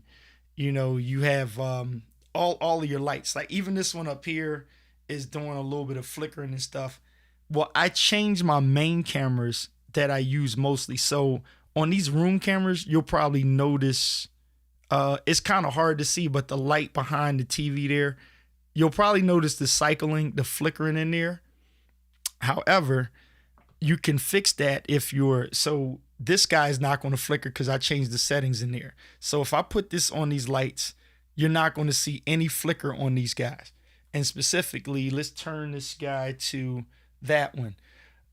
you have all of your lights. Like even this one up here is doing a little bit of flickering and stuff. Well, I changed my main cameras that I use mostly. So on these room cameras, you'll probably notice it's kind of hard to see, but the light behind the TV there, you'll probably notice the cycling, the flickering in there. However, you can fix that so this guy is not going to flicker because I changed the settings in there. So if I put this on these lights, you're not going to see any flicker on these guys. And specifically, let's turn this guy to that one.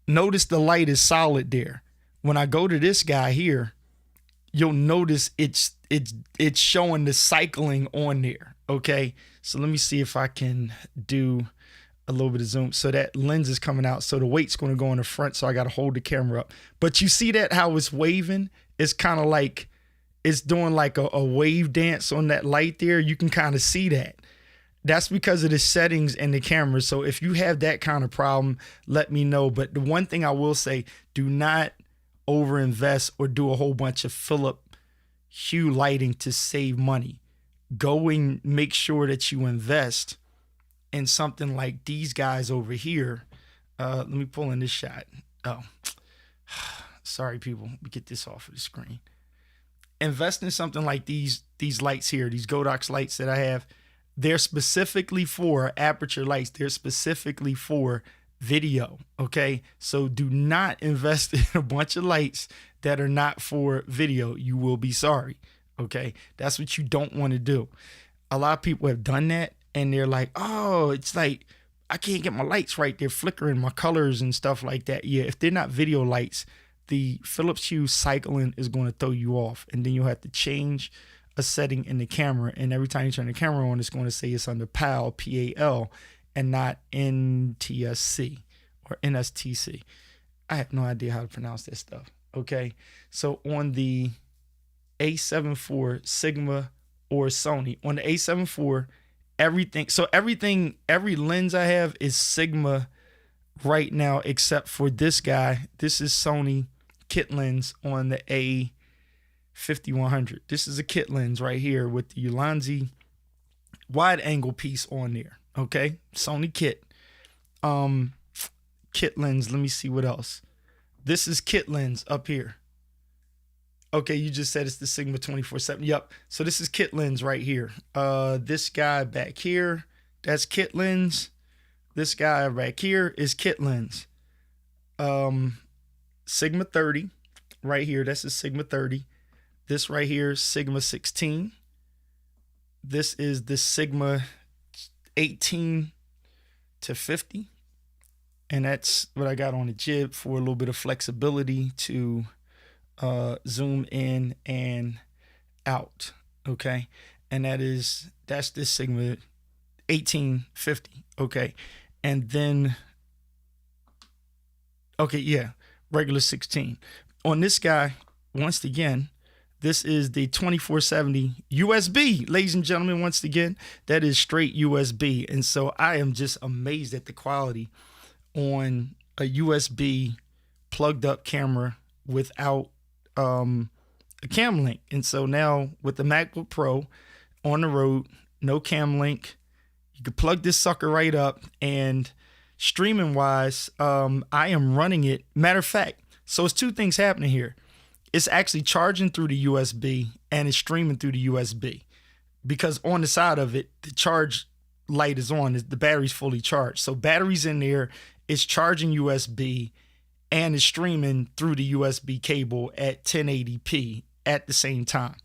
Notice the light is solid there. When I go to this guy here, you'll notice it's showing the cycling on there. Okay, so let me see if I can do a little bit of zoom. So that lens is coming out, so the weight's going to go in the front, so I got to hold the camera up. But you see that how it's waving? It's kind of like it's doing like a wave dance on that light there. You can kind of see that. That's because of the settings in the camera. So if you have that kind of problem, let me know. But the one thing I will say, do not overinvest or do a whole bunch of Philip Hue lighting to save money. Go and make sure that you invest in something like these guys over here. Let me pull in this shot. Oh, sorry, people. Let me get this off of the screen. Invest in something like these lights here, these Godox lights that I have. They're specifically for aperture lights. They're specifically for video. Okay, so do not invest in a bunch of lights that are not for video. You will be sorry. Okay, that's what you don't want to do. A lot of people have done that, and they're like, oh, it's like I can't get my lights right. They're flickering, my colors and stuff like that. Yeah, if they're not video lights, the Philips Hue cycling is going to throw you off. And then you'll have to change a setting in the camera. And every time you turn the camera on, it's going to say it's under PAL, P-A-L, and not NTSC or NSTC. I have no idea how to pronounce that stuff. Okay. So on the A7 IV Sigma or Sony, on the A7 IV, every lens I have is Sigma right now, except for this guy. This is Sony kit lens on the A5100. This is a kit lens right here with the Ulanzi wide angle piece on there. Okay, Sony kit. Kit lens. Let me see what else. This is kit lens up here. Okay, you just said it's the Sigma 24/7. Yep. So this is kit lens right here. This guy back here, that's kit lens. This guy back here is kit lens. Sigma 30 right here. That's a Sigma 30. This right here is Sigma 16. This is the Sigma 18 to 50. And that's what I got on the jib for a little bit of flexibility to zoom in and out. Okay. And that's this Sigma 1850. Okay. And then, okay, yeah, regular 16. On this guy, once again, this is the 2470 USB, ladies and gentlemen. Once again, that is straight USB. And so I am just amazed at the quality on a USB plugged up camera without a cam link. And so now with the MacBook Pro on the road, no cam link, you can plug this sucker right up. And streaming wise, I am running it. Matter of fact, so it's two things happening here. It's actually charging through the USB and it's streaming through the USB, because on the side of it, the charge light is on, the battery's fully charged. So battery's in there, it's charging USB and it's streaming through the USB cable at 1080p at the same time.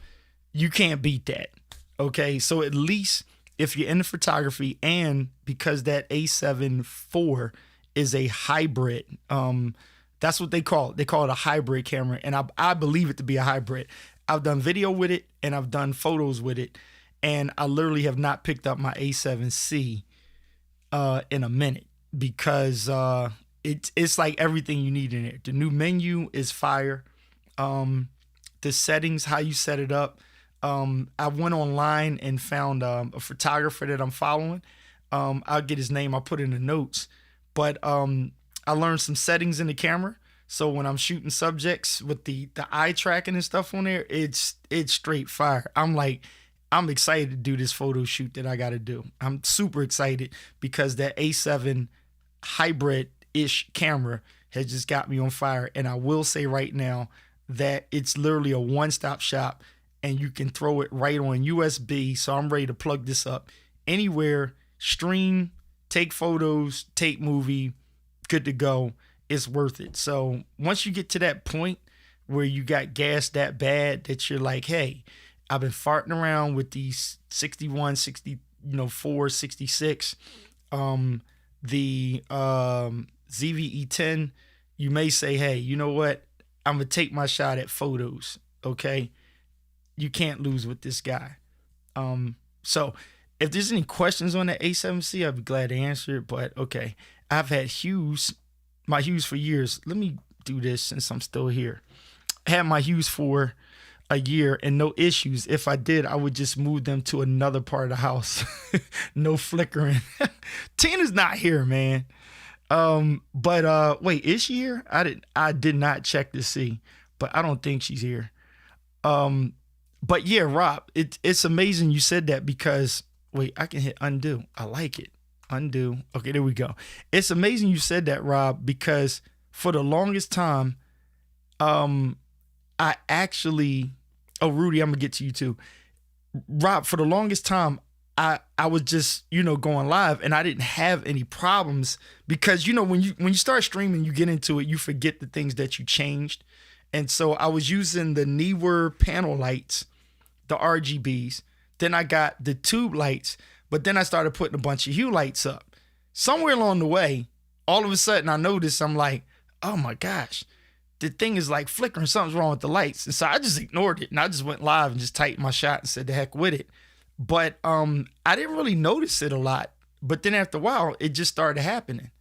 You can't beat that. Okay. So at least if you're into photography, and because that A7 IV is a hybrid, that's what they call it. They call it a hybrid camera. And I believe it to be a hybrid. I've done video with it and I've done photos with it. And I literally have not picked up my A7C in a minute, because it's like everything you need in there. The new menu is fire. The settings, how you set it up. I went online and found a photographer that I'm following. I'll get his name. I'll put it in the notes. But I learned some settings in the camera. So when I'm shooting subjects with the eye tracking and stuff on there, it's straight fire. I'm excited to do this photo shoot that I got to do. I'm super excited because that A7 hybrid-ish camera has just got me on fire. And I will say right now that it's literally a one-stop shop, and you can throw it right on USB. So I'm ready to plug this up anywhere, stream, take photos, take movie, good to go. It's worth it. So once you get to that point where you got gas that bad that you're like, hey, I've been farting around with these 61, 64, 66, the ZVE10, you may say, hey, you know what? I'm going to take my shot at photos. Okay. You can't lose with this guy. So if there's any questions on the A7C, I'd be glad to answer it. But okay, I've had my Hughes for years. Let me do this since I'm still here. I had my Hughes for a year and no issues. If I did, I would just move them to another part of the house. No flickering. Tina's not here, man. But wait, is she here? I did not check to see, but I don't think she's here. But yeah, Rob, it's amazing you said that, because wait, I can hit undo. I like it. Undo. Okay, there we go. It's amazing you said that, Rob, because for the longest time, I actually, Rudy, I'm gonna get to you too. Rob, for the longest time, I was just, going live and I didn't have any problems, because, when you start streaming, you get into it, you forget the things that you changed. And so I was using the Neewer panel lights, the RGBs. Then I got the tube lights, but then I started putting a bunch of hue lights up. Somewhere along the way, all of a sudden I noticed, I'm like, oh my gosh, the thing is like flickering. Something's wrong with the lights. And so I just ignored it and I just went live and just typed my shot and said the heck with it. But I didn't really notice it a lot. But then after a while, it just started happening.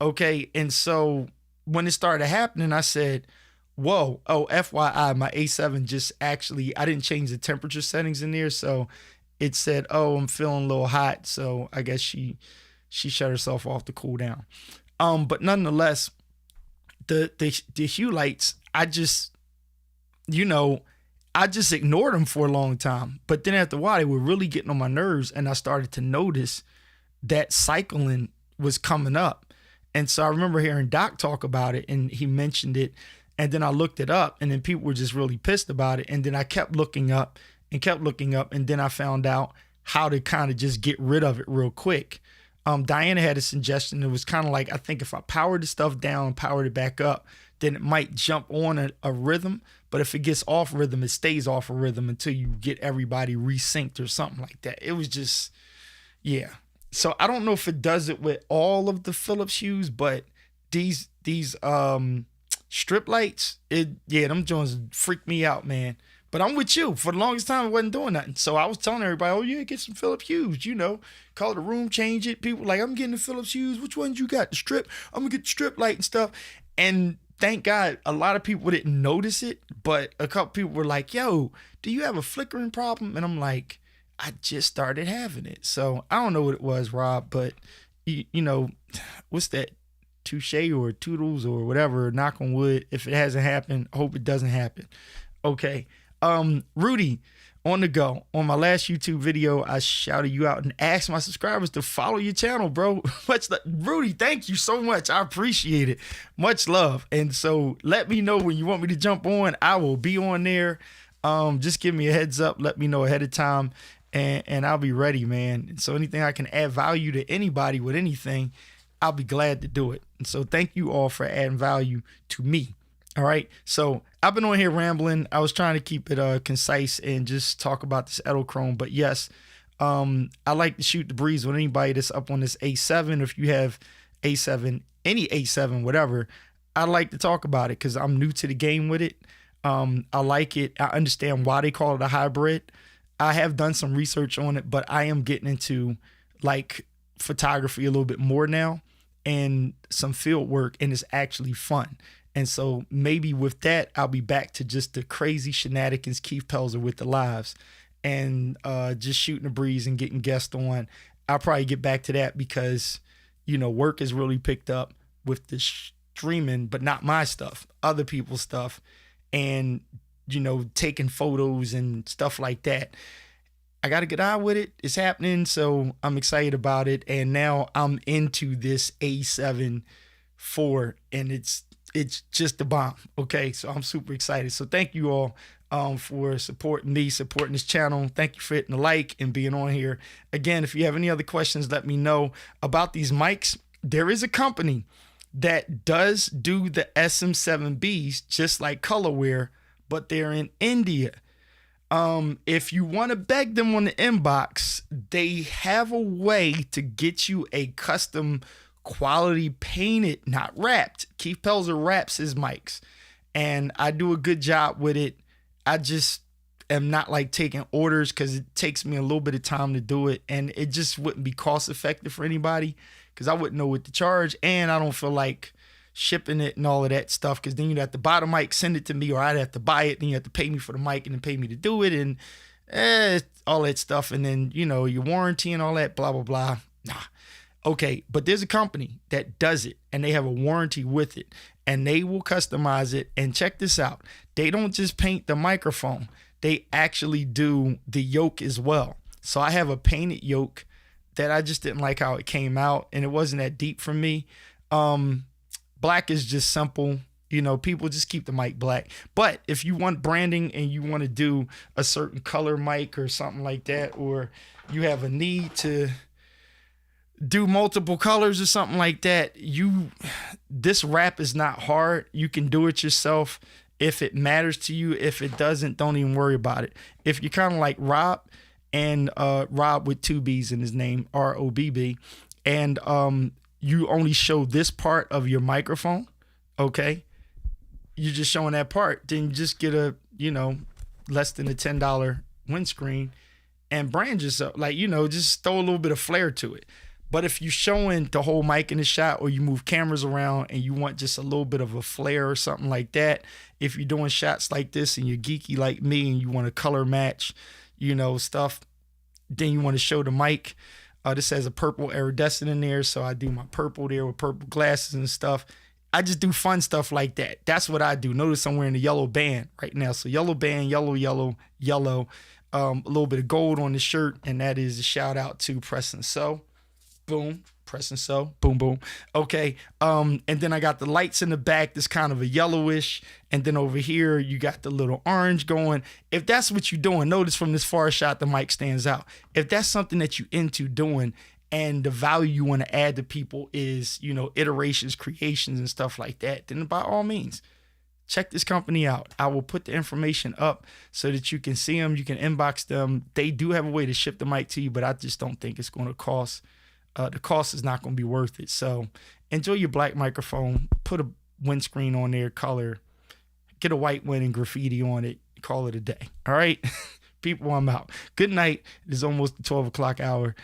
Okay. And so when it started happening, I said, whoa, oh, FYI, my A7 just actually, I didn't change the temperature settings in there. So it said, oh, I'm feeling a little hot. So I guess she shut herself off to cool down. But nonetheless, the hue lights, I just ignored them for a long time. But then after a while, they were really getting on my nerves. And I started to notice that cycling was coming up. And so I remember hearing Doc talk about it and he mentioned it. And then I looked it up and then people were just really pissed about it. And then I kept looking up. And then I found out how to kind of just get rid of it real quick. Diana had a suggestion. It was kind of like, I think if I powered the stuff down and powered it back up, then it might jump on a rhythm. But if it gets off rhythm, it stays off a rhythm until you get everybody resynced or something like that. It was just, yeah. So I don't know if it does it with all of the Philips hues, but these strip lights, them joints freak me out, man. But I'm with you. For the longest time, I wasn't doing nothing. So I was telling everybody, oh, yeah, get some Philips hues, call the room, change it. People like, I'm getting the Philips hues. Which ones you got? The strip? I'm going to get the strip light and stuff. And thank God, a lot of people didn't notice it. But a couple people were like, yo, do you have a flickering problem? And I'm like, I just started having it. So I don't know what it was, Rob. But, what's that? Touche or toodles or whatever, knock on wood. If it hasn't happened, I hope it doesn't happen. Okay. Rudy, on the go. On my last YouTube video, I shouted you out and asked my subscribers to follow your channel, bro. Rudy, thank you so much. I appreciate it. Much love. And so let me know when you want me to jump on. I will be on there. Just give me a heads up. Let me know ahead of time and I'll be ready, man. And so anything I can add value to anybody with anything, I'll be glad to do it. And so thank you all for adding value to me. All right. So I've been on here rambling. I was trying to keep it concise and just talk about this Edelkrone. But yes, I like to shoot the breeze with anybody that's up on this A7. If you have A7, any A7, whatever, I like to talk about it because I'm new to the game with it. I like it. I understand why they call it a hybrid. I have done some research on it, but I am getting into like photography a little bit more now and some field work, and it's actually fun. And so maybe with that, I'll be back to just the crazy shenanigans Keith Pelzer with the lives and just shooting the breeze and getting guests on. I'll probably get back to that because, work has really picked up with the streaming, but not my stuff, other people's stuff, and, taking photos and stuff like that. I got a good eye with it. It's happening. So I'm excited about it. And now I'm into this A7 IV and it's just the bomb. Okay. So I'm super excited. So thank you all for supporting me, supporting this channel. Thank you for hitting the like and being on here. Again, if you have any other questions, let me know about these mics. There is a company that does do the SM7Bs just like Colorware, but they're in India. If you want to beg them on the inbox, they have a way to get you a custom quality painted, not wrapped. Keith Pelzer wraps his mics and I do a good job with it. I just am not like taking orders because it takes me a little bit of time to do it and it just wouldn't be cost effective for anybody because I wouldn't know what to charge and I don't feel like shipping it and all of that stuff because then you'd have to buy the mic, send it to me, or I'd have to buy it, then you have to pay me for the mic and then pay me to do it and all that stuff and then your warranty and all that blah blah blah. Nah. Okay, but there's a company that does it and they have a warranty with it and they will customize it. And check this out, they don't just paint the microphone, they actually do the yoke as well. So I have a painted yoke that I just didn't like how it came out and it wasn't that deep for me. Black is just simple. People just keep the mic black. But if you want branding and you want to do a certain color mic or something like that, or you have a need to do multiple colors or something like that, this wrap is not hard. You can do it yourself if it matters to you. If it doesn't, don't even worry about it. If you're kind of like Rob, and Rob with two B's in his name, ROBB, and you only show this part of your microphone, okay? You're just showing that part, then you just get a, less than a $10 windscreen and brand yourself. Like, just throw a little bit of flair to it. But if you're showing the whole mic in the shot, or you move cameras around and you want just a little bit of a flair or something like that, if you're doing shots like this and you're geeky like me and you want to color match, stuff, then you want to show the mic. This has a purple iridescent in there, so I do my purple there with purple glasses and stuff. I just do fun stuff like that. That's what I do. Notice I'm wearing a yellow band right now. So yellow band, yellow, yellow, yellow. A little bit of gold on the shirt, and that is a shout out to Press and Sew. Boom, press and sew, boom, boom. Okay, and then I got the lights in the back that's kind of a yellowish, and then over here you got the little orange going. If that's what you're doing, notice from this far shot the mic stands out. If that's something that you into doing and the value you want to add to people is, iterations, creations, and stuff like that, then by all means, check this company out. I will put the information up so that you can see them. You can inbox them. They do have a way to ship the mic to you, but I just don't think it's going to cost. The cost is not going to be worth it. So enjoy your black microphone. Put a windscreen on there, color. Get a white one and graffiti on it. Call it a day. All right? People, I'm out. Good night. It is almost the 12 o'clock hour.